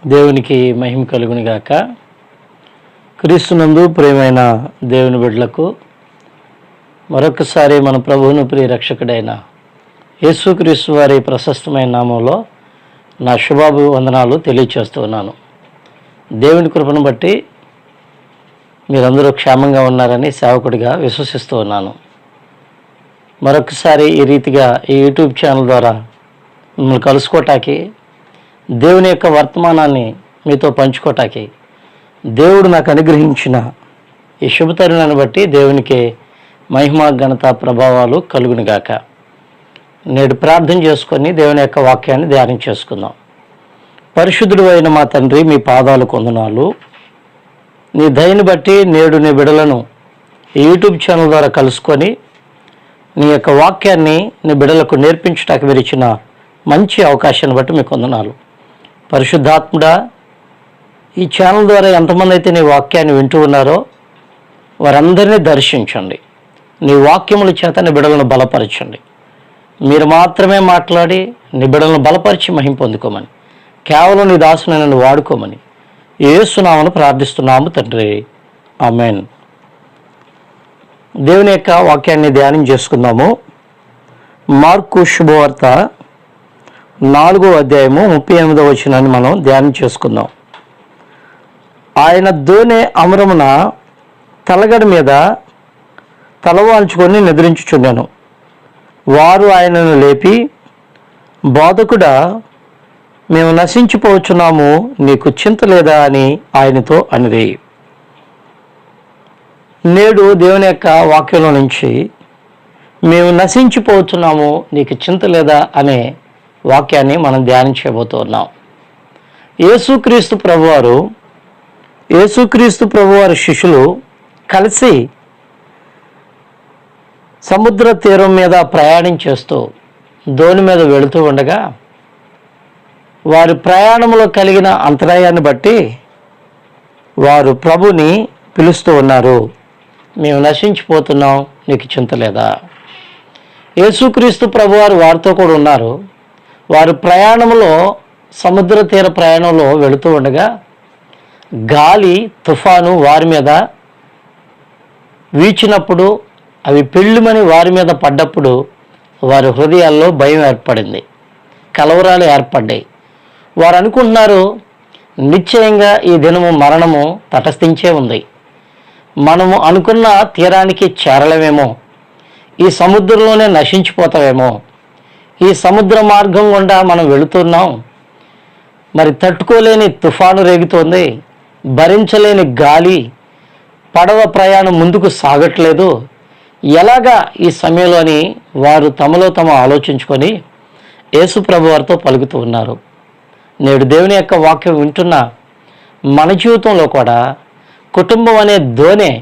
దేవునికి మహిమ కలుగునుగాక. క్రీస్తునందు ప్రియమైన దేవుని బిడ్డలకు మరొకసారి మన ప్రభువును ప్రియ రక్షకుడైన యేసుక్రీస్తు వారి ప్రశస్తమైన నామంలో నా శుభాభివందనాలు తెలియచేస్తూ ఉన్నాను. దేవుని కృపను బట్టి మీరందరూ క్షేమంగా ఉన్నారని సేవకుడిగా విశ్వసిస్తూ ఉన్నాను. మరొకసారి ఈ రీతిగా ఈ యూట్యూబ్ ఛానల్ ద్వారా మిమ్మల్ని కలుసుకోవటానికి, దేవుని యొక్క వర్తమానాన్ని మీతో పంచుకోవటానికి దేవుడు నాకు అనుగ్రహించిన ఈ శుభతరుణాన్ని బట్టి దేవునికి మహిమ ఘనత ప్రభావాలు కలుగునుగాక. నేడు ప్రార్థన చేసుకొని దేవుని యొక్క వాక్యాన్ని ధ్యానం చేసుకుందాం. పరిశుద్ధుడు అయిన మా తండ్రి, మీ పాదాలకు వందనాలు. నీ దయని బట్టి నేడు నీ బిడలను ఈ యూట్యూబ్ ఛానల్ ద్వారా కలుసుకొని నీ యొక్క వాక్యాన్ని నీ బిడలకు నేర్పించడానికి మీరు ఇచ్చిన మంచి అవకాశాన్ని బట్టి మీకు వందనాలు. పరిశుద్ధాత్ముడా, ఈ ఛానల్ ద్వారా ఎంతమంది అయితే నీ వాక్యాన్ని వింటూ ఉన్నారో వారందరినీ దర్శించండి. నీ వాక్యముల చేత నీ బిడలను బలపరచండి. మీరు మాత్రమే మాట్లాడి నీ బిడలను బలపరిచి మహిమ పొందుకోమని, కేవలం నీ దాసుని నన్ను వాడుకోమని యేసునామమున ప్రార్థిస్తున్నాము తండ్రి, ఆమేన్. దేవుని యొక్క వాక్యాన్ని ధ్యానం చేసుకుందాము. మార్కు శుభవార్త 4వ అధ్యాయము 38వ వచనాన్ని మనం ధ్యానం చేసుకుందాం. ఆయన దోనె అమరమున తలగడి మీద తలవాల్చుకొని నిద్రించుచుండెను. వారు ఆయనను లేపి, బోధకుడా, మేము నశించిపోవచ్చున్నాము, నీకు చింత లేదా అని ఆయనతో అనిరి. నేడు దేవుని యొక్క వాక్యంలో నుంచి మేము నశించిపోతున్నాము, నీకు చింత లేదా అనే వాక్యాన్ని మనం ధ్యానం చేయబోతున్నాం. యేసుక్రీస్తు ప్రభువారు శిష్యులు కలిసి సముద్ర తీరం మీద ప్రయాణం చేస్తూ దోణి మీద వెళుతూ ఉండగా వారి ప్రయాణంలో కలిగిన అంతరాయాన్ని బట్టి వారు ప్రభుని పిలుస్తూ ఉన్నారు. మేము నశించిపోతున్నాం, నీకు చింత లేదా? యేసుక్రీస్తు ప్రభువారు వారితో కూడా ఉన్నారు. వారు ప్రయాణంలో సముద్ర తీర ప్రయాణంలో వెళుతూ ఉండగా గాలి తుఫాను వారి మీద వీచినప్పుడు, అవి పెళ్ళుమని వారి మీద పడ్డప్పుడు వారి హృదయాల్లో భయం ఏర్పడింది, కలవరాలు ఏర్పడ్డాయి. వారు అనుకుంటున్నారు, నిశ్చయంగా ఈ దినము మరణము తటస్థించే ఉంది, మనము అనుకున్న తీరానికి చేరలేమేమో, ఈ సముద్రంలోనే నశించిపోతామేమో, ఈ సముద్ర మార్గం గుండా మనం వెళుతున్నాం, మరి తట్టుకోలేని తుఫాను రేగుతోంది, భరించలేని గాలి, పడవ ప్రయాణం ముందుకు సాగట్లేదు, ఎలాగా ఈ సమయంలోని వారు తమలో తాము ఆలోచించుకొని యేసు ప్రభు వారితో పలుకుతూ ఉన్నారు. నేడు దేవుని యొక్క వాక్యం వింటున్న మన జీవితంలో కూడా కుటుంబం అనే దోణె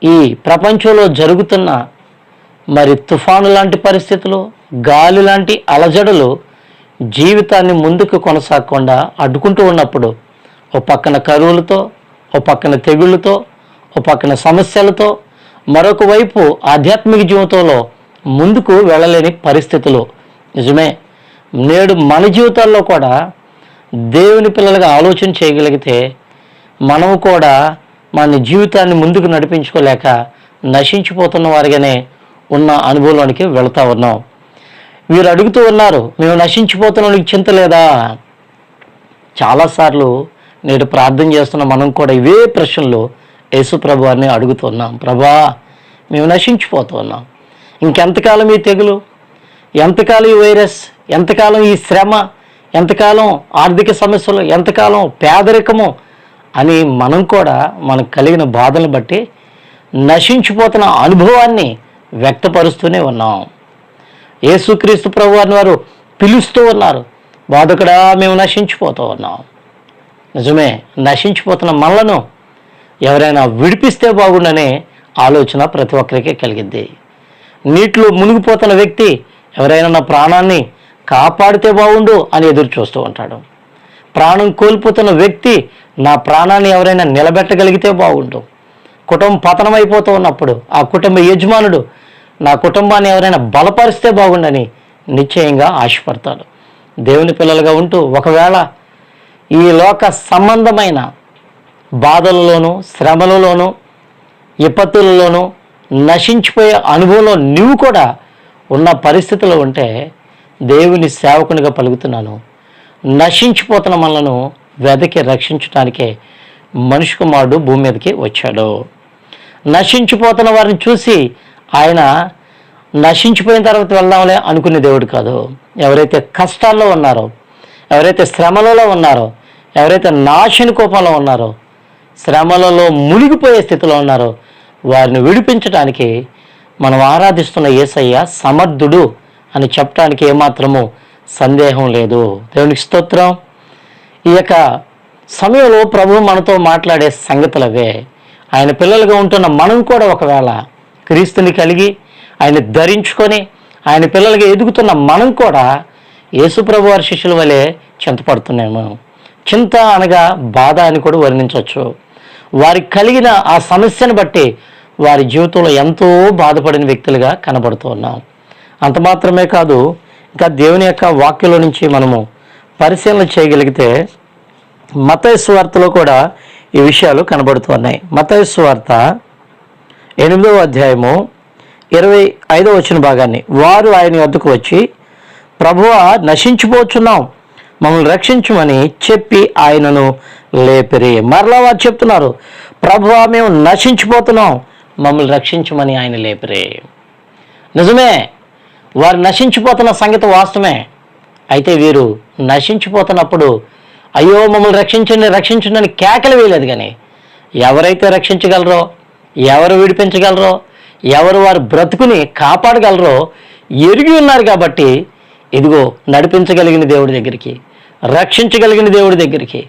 ఈ ప్రపంచంలో జరుగుతున్న మరి తుఫాను లాంటి పరిస్థితులు, గాలి లాంటి అలజడులు జీవితాన్ని ముందుకు కొనసాగకుండా అడ్డుకుంటూ ఉన్నప్పుడు, ఓ పక్కన కరువులతో, ఓ పక్కన తెగుళ్ళతో, ఓ పక్కన సమస్యలతో, మరొక వైపు ఆధ్యాత్మిక జీవితంలో ముందుకు వెళ్ళలేని పరిస్థితులు. నిజమే, నేడు మన జీవితాల్లో కూడా దేవుని పిల్లలుగా ఆలోచన చేయగలిగితే మనము కూడా మన జీవితాన్ని ముందుకు నడిపించుకోలేక నశించిపోతున్న వారిగానే ఉన్న అనుభవంలోనికి వెళుతూ ఉన్నాం. వీరు అడుగుతూ ఉన్నారు, మేము నశించిపోతున్నాం, నీకు చింత లేదా? చాలాసార్లు నేడు ప్రార్థన చేస్తున్న మనం కూడా ఇవే ప్రశ్నలు యేసు ప్రభు వారిని అడుగుతున్నాం. ప్రభా, మేము నశించిపోతున్నాం, ఇంకెంతకాలం ఈ తెగులు, ఎంతకాలం ఈ వైరస్, ఎంతకాలం ఈ శ్రమ, ఎంతకాలం ఆర్థిక సమస్యలు, ఎంతకాలం పేదరికము అని మనం కూడా మనకు కలిగిన బాధలను బట్టి నశించిపోతున్న అనుభవాన్ని వ్యక్తపరుస్తూనే ఉన్నాం. యేసుక్రీస్తు ప్రభువారిని వారు పిలుస్తూ ఉన్నారు, బోధకుడా, మేము నశించిపోతూ ఉన్నాం. నిజమే, నశించిపోతున్న మనలను ఎవరైనా విడిపిస్తే బాగుండనే ఆలోచన ప్రతి ఒక్కరికి కలిగింది. నీటిలో మునిగిపోతున్న వ్యక్తి ఎవరైనా నా ప్రాణాన్ని కాపాడితే బాగుండు అని ఎదురు చూస్తూ ఉంటాడు. ప్రాణం కోల్పోతున్న వ్యక్తి నా ప్రాణాన్ని ఎవరైనా నిలబెట్టగలిగితే బాగుండు. కుటుంబం పతనమైపోతూ ఉన్నప్పుడు ఆ కుటుంబ యజమానుడు నా కుటుంబాన్ని ఎవరైనా బలపరిస్తే బాగుండని నిశ్చయంగా ఆశపడతాడు. దేవుని పిల్లలుగా ఉంటూ ఒకవేళ ఈ లోక సంబంధమైన బాధలలోనూ శ్రమలలోనూ విపత్తులలోనూ నశించిపోయే అనుభవంలో నువ్వు కూడా ఉన్న పరిస్థితిలో ఉంటే దేవుని సేవకునిగా పలుకుతున్నాను, నశించిపోతున్న మనలను వెదకి రక్షించడానికే మనిషి కుమారుడు భూమి మీదకి వచ్చాడు. నశించిపోతున్న వారిని చూసి ఆయన నశించిపోయిన తర్వాత వెళ్దాంలే అనుకునే దేవుడు కాదు. ఎవరైతే కష్టాల్లో ఉన్నారో, ఎవరైతే శ్రమలలో ఉన్నారో, ఎవరైతే నాశన కోపంలో ఉన్నారో, శ్రమలలో మునిగిపోయే స్థితిలో ఉన్నారో వారిని విడిపించడానికి మనం ఆరాధిస్తున్న యేసయ్య సమర్థుడు అని చెప్పడానికి ఏమాత్రము సందేహం లేదు. దేవునికి స్తోత్రం. ఈ యొక్క సమయంలో ప్రభు మనతో మాట్లాడే సంగతులు అవే. ఆయన పిల్లలుగా ఉంటున్న మనం కూడా ఒకవేళ క్రీస్తుని కలిగి ఆయన ధరించుకొని ఆయన పిల్లలుగా ఎదుగుతున్న మనం కూడా యేసుప్రభు వారి శిష్యుల వలె చింతపడుతున్నాము. చింత అనగా బాధ అని కూడా వర్ణించవచ్చు. వారికి కలిగిన ఆ సమస్యను బట్టి వారి జీవితంలో ఎంతో బాధపడిన వ్యక్తులుగా కనబడుతూ ఉన్నాం. అంత మాత్రమే కాదు, ఇంకా దేవుని యొక్క వాక్యంలో నుంచి మనము పరిశీలన చేయగలిగితే మత్తయి సువార్తలో కూడా ఈ విషయాలు కనబడుతున్నాయి. మత్తయి సువార్త 8వ అధ్యాయము 25వ వచన భాగాన్ని, వారు ఆయన వద్దకు వచ్చి, ప్రభువా, నశించిపోతున్నాం, మమ్మల్ని రక్షించమని చెప్పి ఆయనను లేపిరి. మరలా వారు చెప్తున్నారు, ప్రభువా, మేము నశించిపోతున్నాం, మమ్మల్ని రక్షించమని ఆయన లేపిరి. నిజమే, వారు నశించిపోతున్న సంగతి వాస్తవమే. అయితే వీరు నశించిపోతున్నప్పుడు అయ్యో మమ్మల్ని రక్షించండి రక్షించండి అని కేకలు వేయలేదు. కానీ ఎవరైతే రక్షించగలరో, ఎవరు విడిపించగలరో, ఎవరు వారు బ్రతుకుని కాపాడగలరో ఎరిగి ఉన్నారు. కాబట్టి ఇదిగో నడిపించగలిగిన దేవుడి దగ్గరికి, రక్షించగలిగిన దేవుడి దగ్గరికి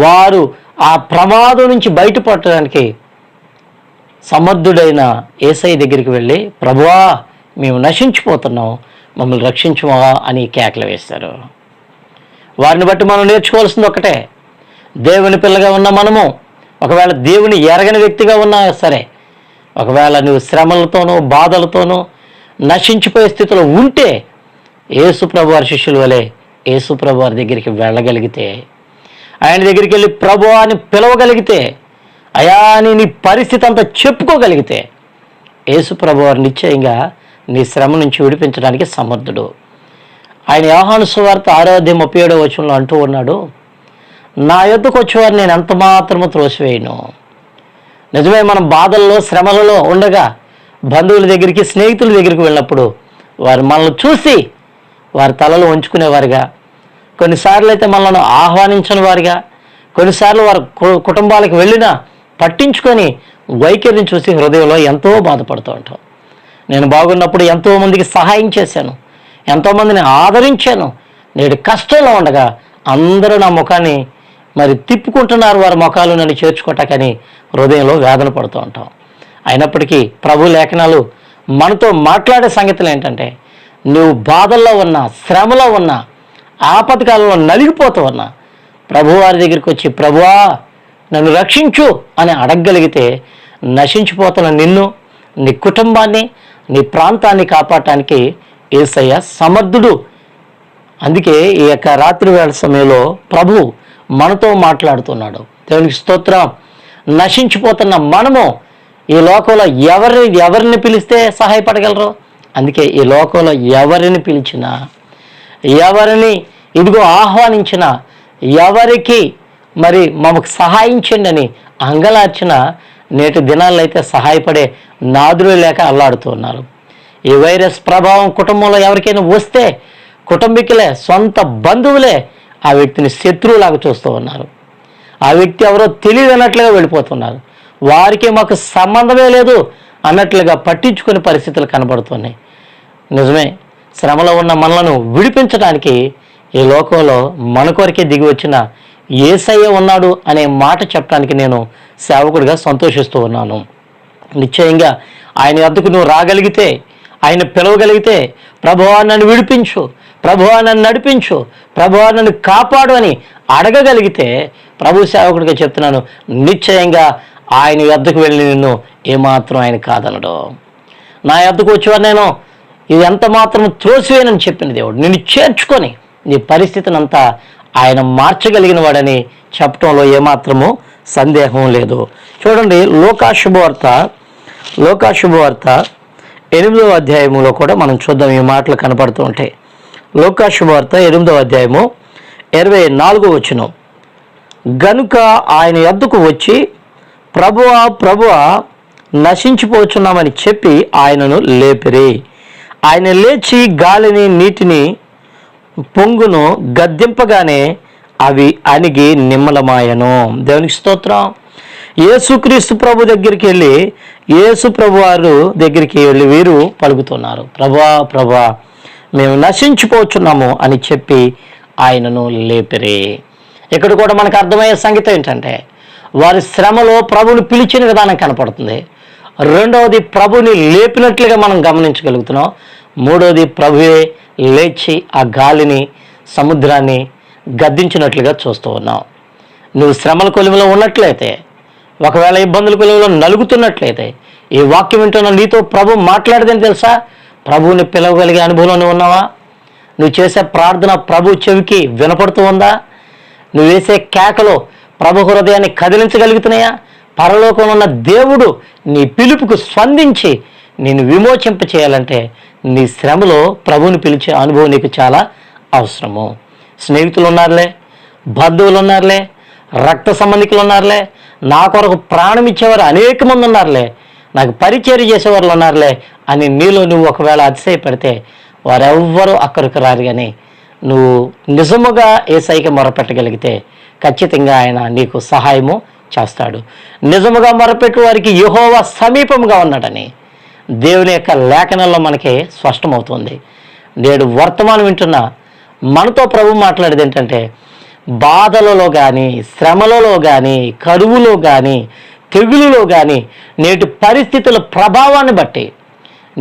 వారు ఆ ప్రమాదం నుంచి బయటపడటానికి సమర్థుడైన యేసయ్య దగ్గరికి వెళ్ళి, ప్రభువా, మేము నశించిపోతున్నాం, మమ్మల్ని రక్షించుమా అని కేకలు వేస్తారు. వారిని బట్టి మనం నేర్చుకోవాల్సింది ఒకటే, దేవుని పిల్లగా ఉన్న మనము ఒకవేళ దేవుని ఎరగని వ్యక్తిగా ఉన్నా సరే, ఒకవేళ నువ్వు శ్రమలతోనూ బాధలతోనూ నశించిపోయే స్థితిలో ఉంటే యేసుప్రభు వారి శిష్యుల వలె యేసుప్రభు వారి దగ్గరికి వెళ్ళగలిగితే, ఆయన దగ్గరికి వెళ్ళి ప్రభువా అని పిలవగలిగితే, అయా అని నీ పరిస్థితి అంతా చెప్పుకోగలిగితే యేసుప్రభు వారు నిశ్చయంగా నీ శ్రమ నుంచి విడిపించడానికి సమర్థుడు. ఆయన యోహాను సువార్త 6:37 వచనంలో అంటూ ఉన్నాడు, నా యొద్దకు వచ్చేవారు నేను ఎంత మాత్రము త్రోసివేయను. నిజమే, మనం బాధల్లో శ్రమలలో ఉండగా బంధువుల దగ్గరికి, స్నేహితుల దగ్గరికి వెళ్ళినప్పుడు వారు మనల్ని చూసి వారి తలలు వంచుకునేవారుగా, కొన్నిసార్లు అయితే మనల్ని ఆహ్వానించని వారుగా, కొన్నిసార్లు వారి కుటుంబాలకు వెళ్ళినా పట్టించుకొని వైఖరిని చూసి హృదయంలో ఎంతో బాధపడుతూ ఉంటాం. నేను బాగున్నప్పుడు ఎంతోమందికి సహాయం చేశాను, ఎంతోమందిని ఆదరించాను, నేడు కష్టంలో ఉండగా అందరూ నా ముఖాన్ని మరి తిప్పుకుంటున్నారు, వారి ముఖాలు నన్ను చేర్చుకోవటాకని హృదయంలో వేదన పడుతూ ఉంటాం. అయినప్పటికీ ప్రభు లేఖనాలు మనతో మాట్లాడే సంగతులు ఏంటంటే, నువ్వు బాధల్లో ఉన్నా, శ్రమలో ఉన్నా, ఆపత్కాలంలో నలిగిపోతూ ఉన్నా ప్రభువారి దగ్గరికి వచ్చి, ప్రభువా నన్ను రక్షించు అని అడగగలిగితే నశించిపోతున్న నిన్ను, నీ కుటుంబాన్ని, నీ ప్రాంతాన్ని కాపాడటానికి యేసయ్య సమర్థుడు. అందుకే ఈ యొక్క రాత్రి వేళ సమయంలో ప్రభు మనతో మాట్లాడుతున్నాడు. దేవునికి స్తోత్రం. నశించిపోతున్న మనము ఈ లోకంలో ఎవరిని పిలిస్తే సహాయపడగలరు? అందుకే ఈ లోకంలో ఎవరిని పిలిచినా, ఎవరిని ఇదిగో ఆహ్వానించినా, ఎవరికి మరి మమ్మకు సహాయం చేయండి అని అంగలార్చిన నేటి దినాల్లో అయితే సహాయపడే నాదులు లేక అల్లాడుతున్నారు. ఈ వైరస్ ప్రభావం కుటుంబంలో ఎవరికైనా వస్తే కుటుంబీకులే, సొంత బంధువులే ఆ వ్యక్తిని శత్రువులాగా చూస్తూ ఉన్నారు. ఆ వ్యక్తి ఎవరో తెలియదన్నట్లుగా వెళ్ళిపోతున్నారు. వారికి మాకు సంబంధమే లేదు అన్నట్లుగా పట్టించుకునే పరిస్థితులు కనబడుతున్నాయి. నిజమే, శ్రమలో ఉన్న మనలను విడిపించడానికి ఈ లోకంలో మన కొరకే దిగి వచ్చిన యేసయ్య ఉన్నాడు అనే మాట చెప్పడానికి నేను సేవకుడిగా సంతోషిస్తూ ఉన్నాను. నిశ్చయంగా ఆయన వద్దకు నువ్వు రాగలిగితే, ఆయన పిలవగలిగితే, ప్రభువా నన్ను విడిపించు, ప్రభువా నన్ను నడిపించు, ప్రభువా నన్ను కాపాడు అని అడగగలిగితే, ప్రభు సేవకుడిగా చెప్తున్నాను, నిశ్చయంగా ఆయన వద్దకు వెళ్ళి నిన్ను ఏమాత్రం ఆయన కాదనడు. నా వద్దకు వచ్చేవారు నేను ఇది ఎంత మాత్రం త్రోసివేనని చెప్పిన దేవుడు నిన్ను చేర్చుకొని నీ పరిస్థితిని అంతా ఆయన మార్చగలిగిన వాడని చెప్పడంలో ఏమాత్రము సందేహం లేదు. చూడండి, లూకా శుభవార్త 8వ అధ్యాయములో కూడా మనం చూద్దాం. ఈ మాటలు కనపడుతూ ఉంటాయి. లూకా శుభవార్త 8వ అధ్యాయము 24వ వచనం. గనుక ఆయన యొద్దకు వచ్చి, ప్రభువా ప్రభువా, నశించిపోతున్నామని చెప్పి ఆయనను లేపిరి. ఆయన లేచి గాలిని నీటిని పొంగును గద్దింపగానే అవి అణిగి నిమ్మలమాయను. దేవునికి స్తోత్రం. యేసుక్రీస్తు ప్రభు దగ్గరికి వెళ్ళి, యేసు ప్రభు వారు దగ్గరికి వెళ్ళి వీరు పలుకుతున్నారు, ప్రభువా ప్రభువా, మేము నశించిపోతున్నాము అని చెప్పి ఆయనను లేపిరి. ఇక్కడ కూడా మనకు అర్థమయ్యే సంగతి ఏంటంటే, వారి శ్రమలో ప్రభుని పిలిచిన విధానం కనపడుతుంది. రెండవది, ప్రభుని లేపినట్లుగా మనం గమనించగలుగుతున్నాం. మూడవది, ప్రభువే లేచి ఆ గాలిని సముద్రాన్ని గద్దించినట్లుగా చూస్తూ ఉన్నాం. నువ్వు శ్రమల కొలిమిలో ఉన్నట్లయితే, ఒకవేళ ఇబ్బందుల కొలిమిలో నలుగుతున్నట్లయితే, ఈ వాక్యం వింటున్న నీతో ప్రభు మాట్లాడదని తెలుసా? ప్రభువుని పిలవగలిగే అనుభవంలో ఉన్నావా? నువ్వు చేసే ప్రార్థన ప్రభు చెవికి వినపడుతూ ఉందా? నువ్వు వేసే కేకలో ప్రభు హృదయాన్ని కదిలించగలుగుతున్నాయా? పరలోకంలో ఉన్న దేవుడు నీ పిలుపుకు స్పందించి నేను విమోచింప చేయాలంటే నీ శ్రమలో ప్రభువుని పిలిచే అనుభవం నీకు చాలా అవసరము. స్నేహితులు ఉన్నారులే, బంధువులు ఉన్నారులే, రక్త సంబంధికులు ఉన్నారులే, నా కొరకు ప్రాణం ఇచ్చేవారు అనేక మంది ఉన్నారులే, నాకు పరిచర్య చేసేవాళ్ళు ఉన్నారులే అని నీలో నువ్వు ఒకవేళ అతిశయపడితే వారెవ్వరూ అక్కడికి రారు. కానీ నువ్వు నిజముగా యేసయ్యకి మొరపెట్టగలిగితే ఖచ్చితంగా ఆయన నీకు సహాయము చేస్తాడు. నిజముగా మొరపెట్టు వారికి యెహోవా సమీపంగా ఉన్నాడని దేవుని యొక్క లేఖనంలో మనకి స్పష్టమవుతుంది. నేడు వర్తమానం వింటున్న మనతో ప్రభు మాట్లాడేది ఏంటంటే, బాధలలో కానీ, శ్రమలలో కానీ, కరువులో కానీ, తెగులులో కానీ, నేటి పరిస్థితుల ప్రభావాన్ని బట్టి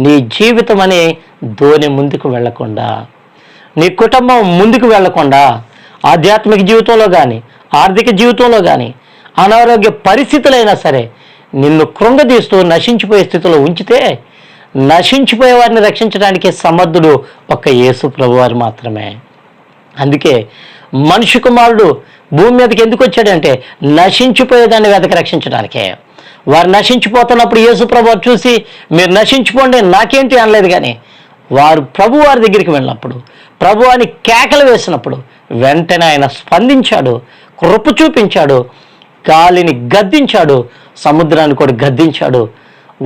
నీ జీవితం అనే ధోని ముందుకు వెళ్లకుండా, నీ కుటుంబం ముందుకు వెళ్లకుండా, ఆధ్యాత్మిక జీవితంలో కానీ, ఆర్థిక జీవితంలో కానీ, అనారోగ్య పరిస్థితులైనా సరే నిన్ను కృంగదీస్తూ నశించిపోయే స్థితిలో ఉంచితే, నశించిపోయే వారిని రక్షించడానికి సమర్థుడు ఒక్క యేసు ప్రభువారు మాత్రమే. అందుకే మనిషి కుమారుడు భూమి మీదకి ఎందుకు వచ్చాడంటే, నశించిపోయేదాన్ని వెతకి రక్షించడానికే. వారు నశించిపోతున్నప్పుడు యేసు ప్రభువారు చూసి మీరు నశించిపోండి నాకేంటి అనలేదు. కానీ వారు ప్రభు వారి దగ్గరికి వెళ్ళినప్పుడు, ప్రభు అని కేకలు వేసినప్పుడు వెంటనే ఆయన స్పందించాడు, కృప చూపించాడు, గాలిని గద్దించాడు, సముద్రాన్ని కూడా గద్దించాడు,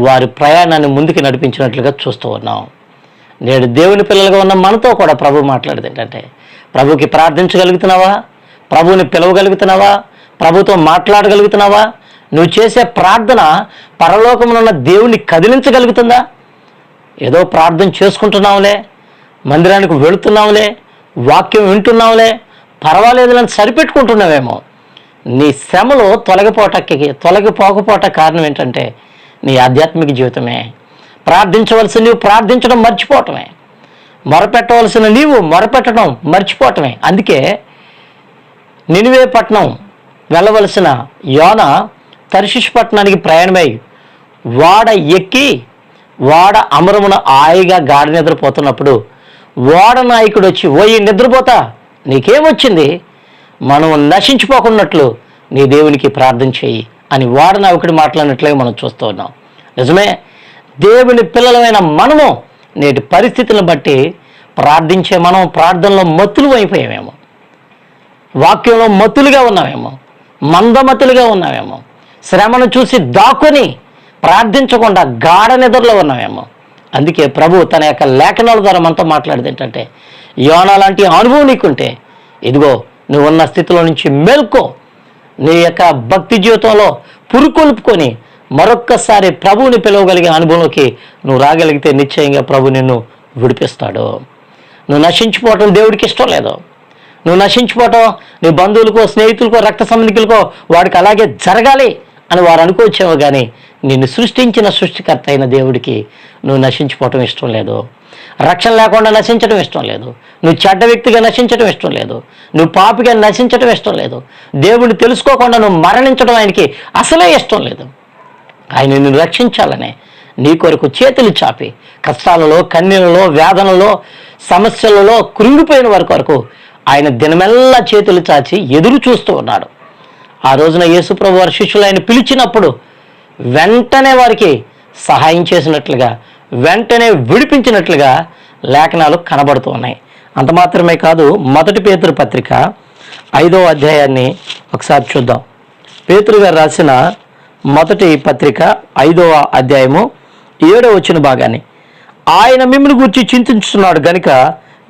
వారి ప్రయాణాన్ని ముందుకు నడిపించినట్లుగా చూస్తూ ఉన్నాం. నేడు దేవుని పిల్లలుగా ఉన్న మనతో కూడా ప్రభు మాట్లాడేది ఏంటంటే, ప్రభుకి ప్రార్థించగలుగుతున్నావా? ప్రభువుని పిలవగలుగుతున్నావా? ప్రభుతో మాట్లాడగలుగుతున్నావా? నువ్వు చేసే ప్రార్థన పరలోకంలో ఉన్న దేవుని కదిలించగలుగుతుందా? ఏదో ప్రార్థన చేసుకుంటున్నావులే, మందిరానికి వెళుతున్నావులే, వాక్యం వింటున్నావులే, పర్వాలేదులని సరిపెట్టుకుంటున్నావేమో. నీ శ్రమలో తొలగిపోకపోవట కారణం ఏంటంటే నీ ఆధ్యాత్మిక జీవితమే. ప్రార్థించవలసిన నీవు ప్రార్థించడం మర్చిపోవటమే, మొరపెట్టవలసిన నీవు మొరపెట్టడం మర్చిపోవటమే. అందుకే నినివే పట్టణం వెళ్ళవలసిన యోన తర్షీషు పట్టణానికి ప్రయాణమై వాడ ఎక్కి వాడ అమరమున హాయిగా గాఢ నిద్రపోతున్నప్పుడు వాడ నాయకుడు వచ్చి, ఓయి నిద్రపోతా, నీకేమొచ్చింది, మనం నశించిపోకున్నట్లు నీ దేవునికి ప్రార్థన చేయి అని వాడ నాయకుడు మాట్లాడినట్లుగా మనం చూస్తూ ఉన్నాం. నిజమే, దేవుని పిల్లలమైన మనము నేటి పరిస్థితులను బట్టి ప్రార్థించే మనం ప్రార్థనలో మత్తులు అయిపోయామేమో, వాక్యంలో మత్తులుగా ఉన్నామేమో, మందమతులుగా ఉన్నామేమో, శ్రమను చూసి దాక్కుని ప్రార్థించకుండా గాఢ నిద్రలో ఉన్నామేమో. అందుకే ప్రభు తన యొక్క లేఖనాల ద్వారా మనతో మాట్లాడేది ఏంటంటే, యోనా లాంటి అనుభవం నీకుంటే ఇదిగో నువ్వు ఉన్న స్థితిలో నుంచి మేల్కో, నీ యొక్క భక్తి జీవితంలో పురుకొల్పుకొని మరొక్కసారి ప్రభువుని పిలవగలిగే అనుభవంలోకి నువ్వు రాగలిగితే నిశ్చయంగా ప్రభు నిన్ను విడిపిస్తాడు. నువ్వు నశించిపోవటం దేవుడికి ఇష్టం లేదు. నువ్వు నశించిపోవటం నీ బంధువులకో, స్నేహితులకో, రక్త సంబంధికులకో వాడికి అలాగే జరగాలి అని వారు అనుకోవచ్చేమో. కానీ నిన్ను సృష్టించిన సృష్టికర్త అయిన దేవుడికి నువ్వు నశించిపోవటం ఇష్టం లేదు. రక్షణ లేకుండా నశించడం ఇష్టం లేదు. నువ్వు చెడ్డ వ్యక్తిగా నశించడం ఇష్టం లేదు. నువ్వు పాపిగా నశించడం ఇష్టం లేదు. దేవుడిని తెలుసుకోకుండా నువ్వు మరణించడం ఆయనకి అసలే ఇష్టం లేదు. ఆయన నిన్ను రక్షించాలనే నీ కొరకు చేతులు చాపి కష్టాలలో, కన్నీళ్ళలో, వేదనలో, సమస్యలలో కృంగిపోయిన వారి కొరకు ఆయన దినమెల్లా చేతులు చాచి ఎదురు చూస్తూ ఉన్నాడు. ఆ రోజున యేసుప్రభు వారి శిష్యులు ఆయన పిలిచినప్పుడు వెంటనే వారికి సహాయం చేసినట్లుగా, వెంటనే విడిపించినట్లుగా లేఖనాలు కనబడుతూ ఉన్నాయి. అంత మాత్రమే కాదు, మొదటి పేతురు పత్రిక 5వ అధ్యాయాన్ని ఒకసారి చూద్దాం. పేతురు గారు రాసిన మొదటి పత్రిక 5వ అధ్యాయము 7వ వచన భాగాన్ని, ఆయన మిమ్మల్ని గురించి చింతించుతున్నాడు గనుక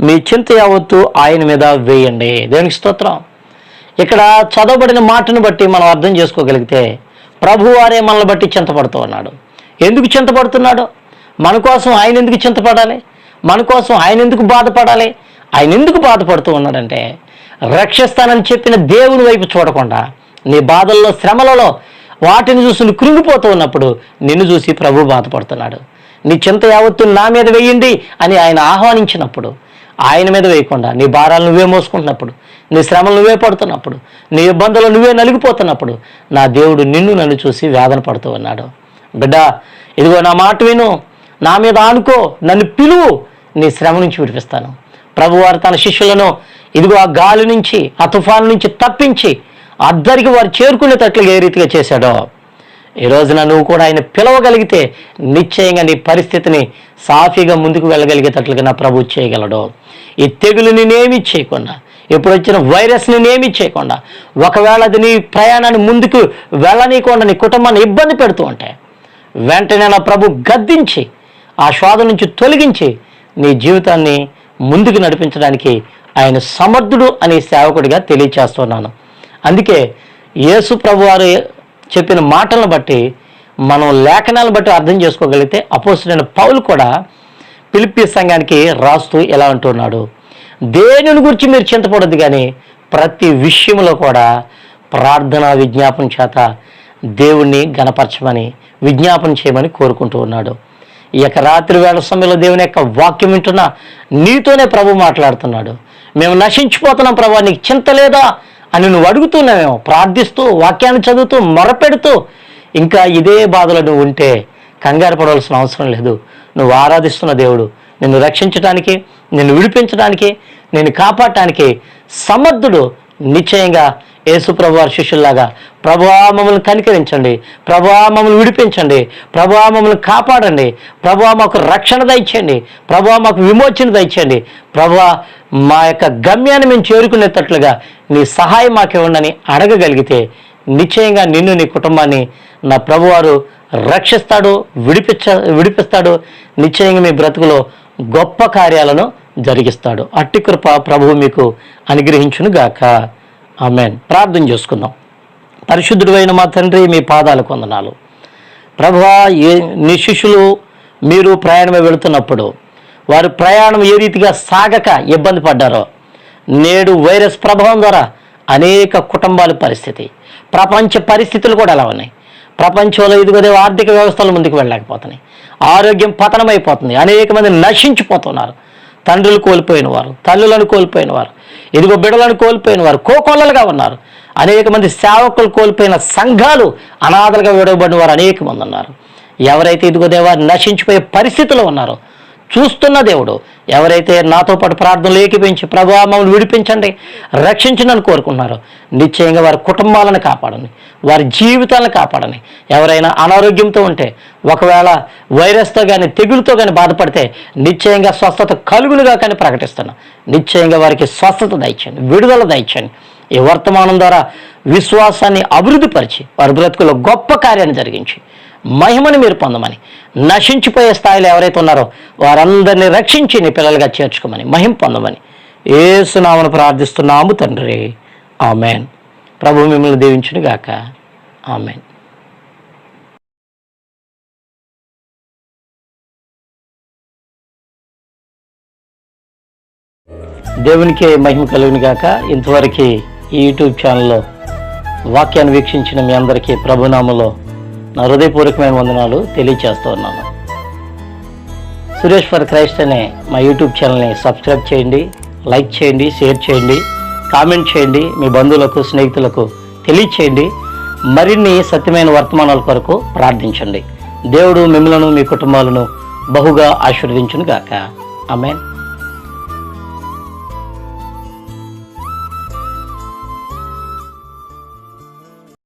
మీ చింత యావత్తు ఆయన మీద వేయండి. దేవునికి స్తోత్రం. ఇక్కడ చదవబడిన మాటను బట్టి మనం అర్థం చేసుకోగలిగితే ప్రభువారే మనల్ని బట్టి చింతపడుతూ ఉన్నాడు. ఎందుకు చింతపడుతున్నాడు? మన కోసం ఆయన ఎందుకు చింతపడాలి? మన కోసం ఆయన ఎందుకు బాధపడాలి? ఆయన ఎందుకు బాధపడుతూ ఉన్నాడంటే, రక్షిస్తానని చెప్పిన దేవుని వైపు చూడకుండా నీ బాధల్లో, శ్రమలలో వాటిని చూసి నువ్వు కృంగిపోతూ ఉన్నప్పుడు నిన్ను చూసి ప్రభు బాధపడుతున్నాడు. నీ చింత యావత్తు నా మీద వేయండి అని ఆయన ఆహ్వానించినప్పుడు ఆయన మీద వేయకుండా నీ భారాలు నువ్వే మోసుకుంటున్నప్పుడు, నీ శ్రమలు నువ్వే పడుతున్నప్పుడు, నీ ఇబ్బందులు నువ్వే నలిగిపోతున్నప్పుడు నా దేవుడు నన్ను చూసి వేదన పడుతూ ఉన్నాడు. బిడ్డ, ఇదిగో నా మాట విను, నా మీద ఆనుకో, నన్ను పిలువు, నీ శ్రమ నుంచి విడిపిస్తాను. ప్రభువారు తన శిష్యులను ఇదిగో ఆ గాలి నుంచి, ఆ తుఫాను నుంచి తప్పించి అద్దరికి వారు చేరుకునేటట్లుగా ఏ రీతిగా చేశాడో, ఈ రోజున నువ్వు కూడా ఆయన పిలవగలిగితే నిశ్చయంగా నీ పరిస్థితిని సాఫీగా ముందుకు వెళ్ళగలిగేటట్లుగా నా ప్రభు చేయగలడు. ఈ తెగులుని నేమి చేయకుండా, ఇప్పుడు వచ్చిన వైరస్ని నేమి చేయకుండా, ఒకవేళ అది నీ ప్రయాణాన్ని ముందుకు వెళ్ళనీయకుండా నీ కుటుంబాన్ని ఇబ్బంది పెడుతూ ఉంటే వెంటనే నా ప్రభు గద్దించి ఆ శోధ నుంచి తొలగించి నీ జీవితాన్ని ముందుకు నడిపించడానికి ఆయన సమర్థుడు అనే సేవకుడిగా తెలియచేస్తున్నాను. అందుకే యేసు ప్రభు వారు చెప్పిన మాటలను బట్టి మనం లేఖనాలను బట్టి అర్థం చేసుకోగలిగితే అపోస్తలుడైన పౌలు కూడా ఫిలిప్పీ సంఘానికి రాస్తూ ఎలా అంటున్నాడు, దేనిని గురించి మీరు చింతపడద్దు, కానీ ప్రతి విషయంలో కూడా ప్రార్థన విజ్ఞాపన చేత దేవుణ్ణి గణపరచమని, విజ్ఞాపన చేయమని కోరుకుంటూ ఉన్నాడు. ఈ యొక్క రాత్రి వేళ సమయంలో దేవుని యొక్క వాక్యం వింటున్నా నీతోనే ప్రభు మాట్లాడుతున్నాడు. మేము నశించిపోతున్నాం ప్రభు, నీకు చింత లేదా అని నువ్వు అడుగుతున్నావేమో, ప్రార్థిస్తూ వాక్యాన్ని చదువుతూ మొరపెడుతూ ఇంకా ఇదే బాధలో నువ్వు ఉంటే కంగారు పడవలసిన అవసరం లేదు. నువ్వు ఆరాధిస్తున్న దేవుడు నిన్ను రక్షించడానికి, నిన్ను విడిపించడానికి, నిన్ను కాపాడటానికి సమర్థుడు. నిశ్చయంగా యేసుప్రభు వారి శిష్యుల్లాగా, ప్రభువా మమ్మల్ని కనికరించండి, ప్రభువా మమ్మల్ని విడిపించండి, ప్రభువా మమ్మల్ని కాపాడండి, ప్రభువా మాకు రక్షణ దయచేయండి, ప్రభువా మాకు విమోచన దయచేయండి, ప్రభువా మా యొక్క గమ్యాన్ని మేము చేరుకునేటట్లుగా నీ సహాయం మాకు ఇవ్వండి అడగగలిగితే నిశ్చయంగా నిన్ను, నీ కుటుంబాన్ని నా ప్రభువారు రక్షిస్తాడు, విడిపిస్తాడు. నిశ్చయంగా మీ బ్రతుకులో గొప్ప కార్యాలను జరిగిస్తాడు. అట్టి కృప ప్రభువు మీకు అనుగ్రహించును గాక. ఆమెన్. ప్రార్థన చేసుకుందాం. పరిశుద్ధుడైన మా తండ్రి, మీ పాదాలకు వందనాలు. ప్రభువా, నీ శిష్యులు మీరు ప్రయాణమే వెళుతున్నప్పుడు వారు ప్రయాణం ఏ రీతిగా సాగక ఇబ్బంది పడ్డారో, నేడు వైరస్ ప్రభావం ద్వారా అనేక కుటుంబాల పరిస్థితి, ప్రపంచ పరిస్థితులు కూడా ఎలా ఉన్నాయి. ప్రపంచంలో ఇదిగోదే ఆర్థిక వ్యవస్థలు ముందుకు వెళ్ళలేకపోతున్నాయి, ఆరోగ్యం పతనమైపోతుంది, అనేక మంది నశించిపోతున్నారు. తండ్రులు కోల్పోయిన వారు, తల్లులను కోల్పోయిన వారు, ఇదిగో బిడ్డలను కోల్పోయిన వారు కోకొల్లలుగా ఉన్నారు. అనేక మంది సేవకులు కోల్పోయిన సంఘాలు, అనాథలుగా విడవబడిన వారు అనేక మంది ఉన్నారు. ఎవరైతే ఇదిగో దేవా నశించిపోయే పరిస్థితిలో ఉన్నారో చూస్తున్న దేవుడు, ఎవరైతే నాతో పాటు ప్రార్థనలు ఏకీపించి ప్రభువా మమ్మల్ని విడిపించండి, రక్షించండి కోరుకున్నారో నిశ్చయంగా వారి కుటుంబాలను కాపాడండి, వారి జీవితాలను కాపాడండి. ఎవరైనా అనారోగ్యంతో ఉంటే, ఒకవేళ వైరస్తో కానీ తెగులుతో కానీ బాధపడితే నిశ్చయంగా స్వస్థత కలుగులుగా కానీ ప్రకటిస్తున్నా. నిశ్చయంగా వారికి స్వస్థత దయచండి, విడుదల దయచండి. ఈ వర్తమానం ద్వారా విశ్వాసాన్ని అభివృద్ధిపరిచి వారి బ్రతుకులో గొప్ప కార్యాన్ని జరిగించి మహిమని మీరు పొందమని, నశించిపోయే స్థాయిలో ఎవరైతే ఉన్నారో వారందరినీ రక్షించి నీ పిల్లలుగా చేర్చుకోమని, మహిమ పొందమని యేసు నామమున ప్రార్థిస్తున్నాము తండ్రి. ఆమెన్. ప్రభు మిమ్మల్ని దీవించును గాక. ఆమెన్. దేవునికి మహిమ కలుగును గాక. ఇంతవరకు ఈ యూట్యూబ్ ఛానల్లో వాక్యాన్ని వీక్షించిన మీ అందరికీ ప్రభునామలో నా హృదయపూర్వకమైన వందనాలు తెలియచేస్తూ ఉన్నాను. సురేష్ ఫర్ క్రైస్ట్ అనే మా యూట్యూబ్ ఛానల్ని సబ్స్క్రైబ్ చేయండి, లైక్ చేయండి, షేర్ చేయండి, కామెంట్ చేయండి, మీ బంధువులకు, స్నేహితులకు తెలియచేయండి. మరిన్ని సత్యమైన వర్తమానాల కొరకు ప్రార్థించండి. దేవుడు మిమ్మలను, మీ కుటుంబాలను బహుగా ఆశీర్వదించును గాక. ఆమేన్.